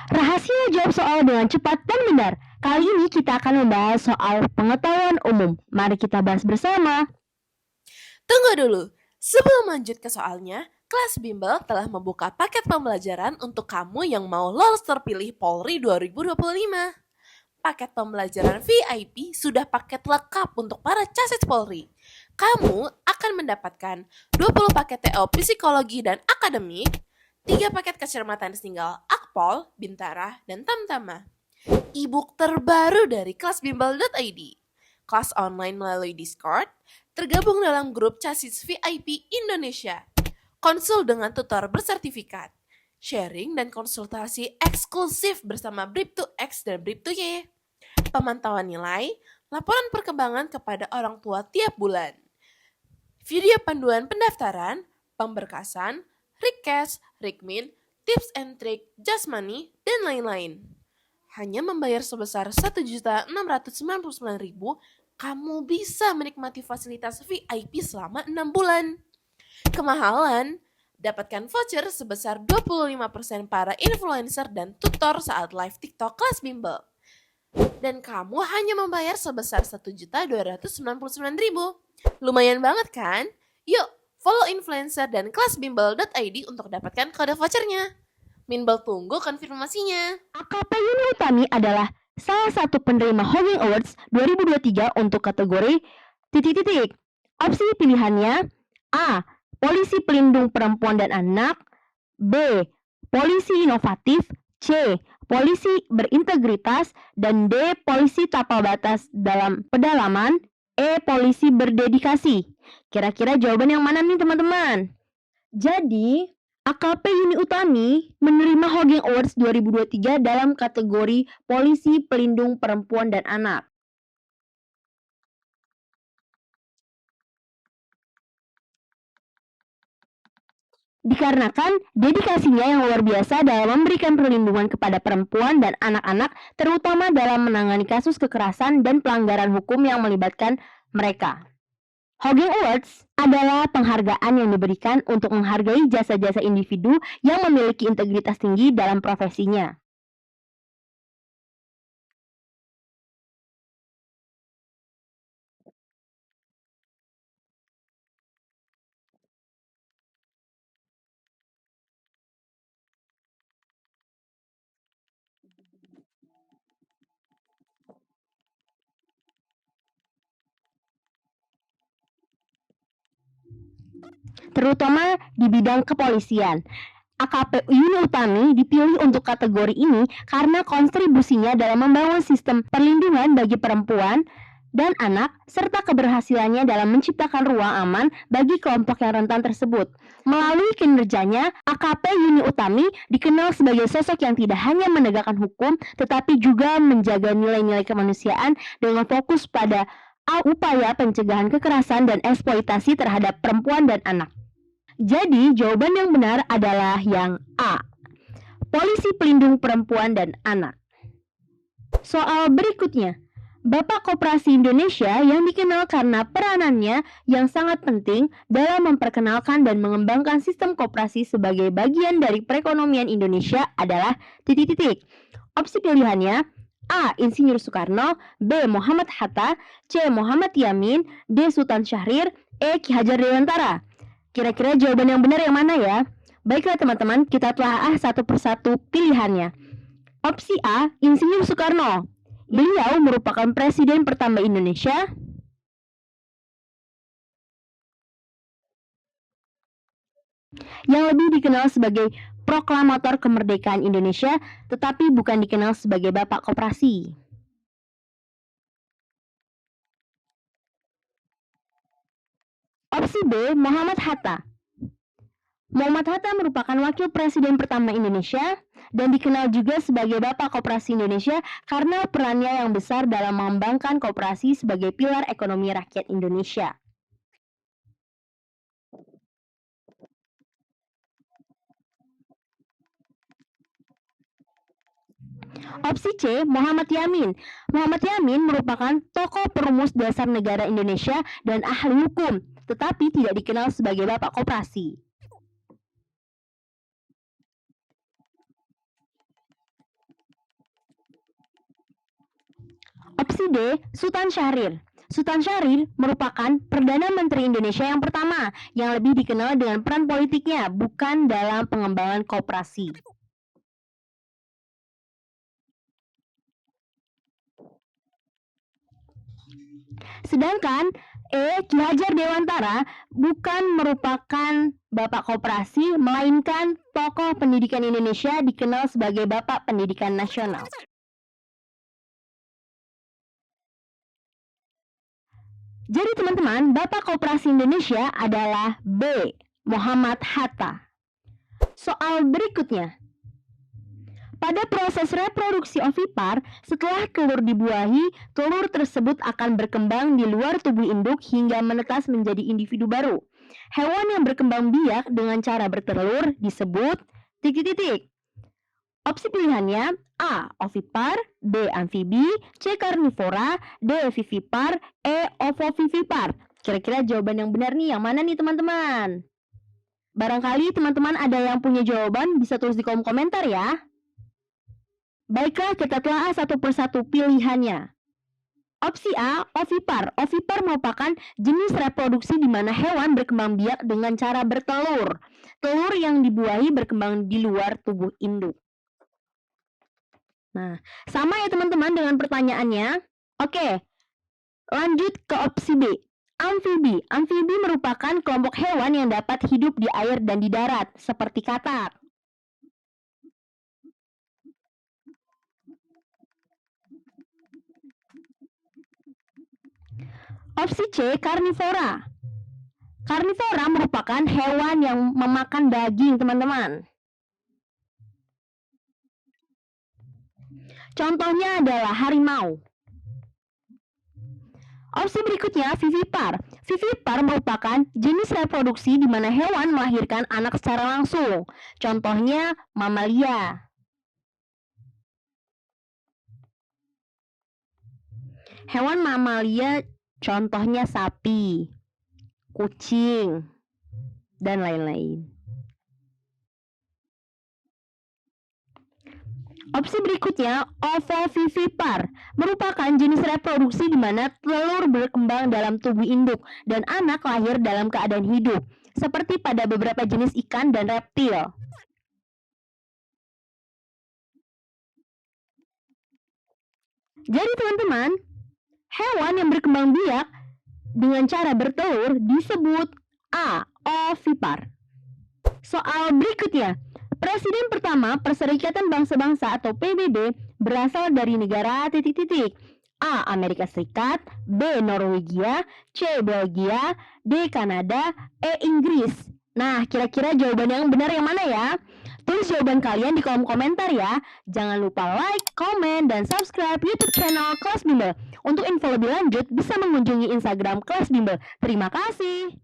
Rahasia jawab soal dengan cepat dan benar. Kali ini kita akan membahas soal pengetahuan umum. Mari kita bahas bersama. Tunggu dulu, sebelum lanjut ke soalnya, kelas Bimbel telah membuka paket pembelajaran untuk kamu yang mau lolos terpilih Polri 2025. Paket pembelajaran VIP sudah paket lengkap untuk para casis Polri. Kamu akan mendapatkan 20 paket TO psikologi dan akademik, 3 paket kecermatan single Akpol, Bintara, dan Tamtama. E-book terbaru dari kelasbimbel.id. Kelas online melalui Discord, tergabung dalam grup Casis VIP Indonesia. Konsul dengan tutor bersertifikat. Sharing dan konsultasi eksklusif bersama Brip2X dan Brip2Y. Pemantauan nilai, laporan perkembangan kepada orang tua tiap bulan. Video panduan pendaftaran, pemberkasan, request, Rikmin, tips and trick, just money, dan lain-lain. Hanya membayar sebesar Rp1.699.000, kamu bisa menikmati fasilitas VIP selama 6 bulan. Kemahalan, dapatkan voucher sebesar 25% para influencer dan tutor saat live TikTok kelas bimbel. Dan kamu hanya membayar sebesar Rp1.299.000. Lumayan banget kan? Yuk, follow influencer dan kelasbimbel.id untuk dapatkan kode vouchernya. Minbel tunggu konfirmasinya. AKP Yuni Utami adalah salah satu penerima Hogging Awards 2023 untuk kategori titik-titik. Opsi pilihannya A. Polisi pelindung perempuan dan anak, B. Polisi inovatif, C. Polisi berintegritas, dan D. Polisi tapal batas dalam pedalaman, E. Polisi berdedikasi. Kira-kira jawaban yang mana nih teman-teman? Jadi, AKP Yuni Utami menerima Hogging Awards 2023 dalam kategori Polisi Pelindung Perempuan dan Anak. Dikarenakan dedikasinya yang luar biasa dalam memberikan perlindungan kepada perempuan dan anak-anak, terutama dalam menangani kasus kekerasan dan pelanggaran hukum yang melibatkan mereka. Hogging Awards adalah penghargaan yang diberikan untuk menghargai jasa-jasa individu yang memiliki integritas tinggi dalam profesinya. Terutama di bidang kepolisian. AKP Yuni Utami dipilih untuk kategori ini karena kontribusinya dalam membangun sistem perlindungan bagi perempuan dan anak, serta keberhasilannya dalam menciptakan ruang aman bagi kelompok yang rentan tersebut. Melalui kinerjanya, AKP Yuni Utami dikenal sebagai sosok yang tidak hanya menegakkan hukum, tetapi juga menjaga nilai-nilai kemanusiaan dengan fokus pada upaya pencegahan kekerasan dan eksploitasi terhadap perempuan dan anak. Jadi, jawaban yang benar adalah yang A. Polisi pelindung perempuan dan anak. Soal berikutnya, Bapak Koperasi Indonesia yang dikenal karena peranannya yang sangat penting dalam memperkenalkan dan mengembangkan sistem koperasi sebagai bagian dari perekonomian Indonesia adalah titik-titik. Opsi pilihannya A. Insinyur Soekarno, B. Muhammad Hatta, C. Muhammad Yamin, D. Sultan Syahrir, E. Ki Hajar Dewantara. Kira-kira jawaban yang benar yang mana ya? Baiklah teman-teman, kita telah satu persatu pilihannya. Opsi A, Insinyur Soekarno. Beliau merupakan presiden pertama Indonesia yang lebih dikenal sebagai proklamator kemerdekaan Indonesia, tetapi bukan dikenal sebagai Bapak Koperasi. Opsi B, Muhammad Hatta. Muhammad Hatta merupakan wakil presiden pertama Indonesia dan dikenal juga sebagai Bapak Koperasi Indonesia karena perannya yang besar dalam mengembangkan koperasi sebagai pilar ekonomi rakyat Indonesia. Opsi C, Muhammad Yamin. Muhammad Yamin merupakan tokoh perumus dasar negara Indonesia dan ahli hukum, tetapi tidak dikenal sebagai Bapak Koperasi. Opsi D, Sultan Syahrir. Sultan Syahrir merupakan Perdana Menteri Indonesia yang pertama yang lebih dikenal dengan peran politiknya, bukan dalam pengembangan koperasi. Sedangkan Ki Hajar Dewantara bukan merupakan bapak koperasi, melainkan tokoh pendidikan Indonesia dikenal sebagai bapak pendidikan nasional. Jadi teman-teman, bapak koperasi Indonesia adalah B. Muhammad Hatta. Soal berikutnya. Pada proses reproduksi ovipar, setelah telur dibuahi, telur tersebut akan berkembang di luar tubuh induk hingga menetas menjadi individu baru. Hewan yang berkembang biak dengan cara bertelur disebut ... Opsi pilihannya A. Ovipar, B. Amfibi, C. Karnivora, D. Vivipar, E. Ovovivipar. Kira-kira jawaban yang benar nih yang mana nih teman-teman? Barangkali teman-teman ada yang punya jawaban, bisa tulis di kolom komentar ya. Baiklah, kita telah satu persatu pilihannya. Opsi A, ovipar. Ovipar merupakan jenis reproduksi di mana hewan berkembang biak dengan cara bertelur. Telur yang dibuahi berkembang di luar tubuh induk. Nah, sama ya teman-teman dengan pertanyaannya. Oke, lanjut ke opsi B. Amfibi. Amfibi merupakan kelompok hewan yang dapat hidup di air dan di darat, seperti katak. Opsi C, karnivora. Karnivora merupakan hewan yang memakan daging, teman-teman. Contohnya adalah harimau. Opsi berikutnya, vivipar. Vivipar merupakan jenis reproduksi di mana hewan melahirkan anak secara langsung. Contohnya mamalia. Hewan mamalia contohnya sapi, kucing, dan lain-lain. Opsi berikutnya, ovovivipar, merupakan jenis reproduksi di mana telur berkembang dalam tubuh induk dan anak lahir dalam keadaan hidup, seperti pada beberapa jenis ikan dan reptil. Jadi teman-teman, hewan yang berkembang biak dengan cara bertelur disebut A. Ovipar. Soal berikutnya. Presiden pertama Perserikatan Bangsa-Bangsa atau PBB berasal dari negara ... A. Amerika Serikat, B. Norwegia, C. Belgia, D. Kanada, E. Inggris. Nah, kira-kira jawaban yang benar yang mana ya? Tulis jawaban kalian di kolom komentar ya. Jangan lupa like, komen, dan subscribe YouTube channel Kelas Bimbel. Untuk info lebih lanjut bisa mengunjungi Instagram Kelas Bimbel. Terima kasih.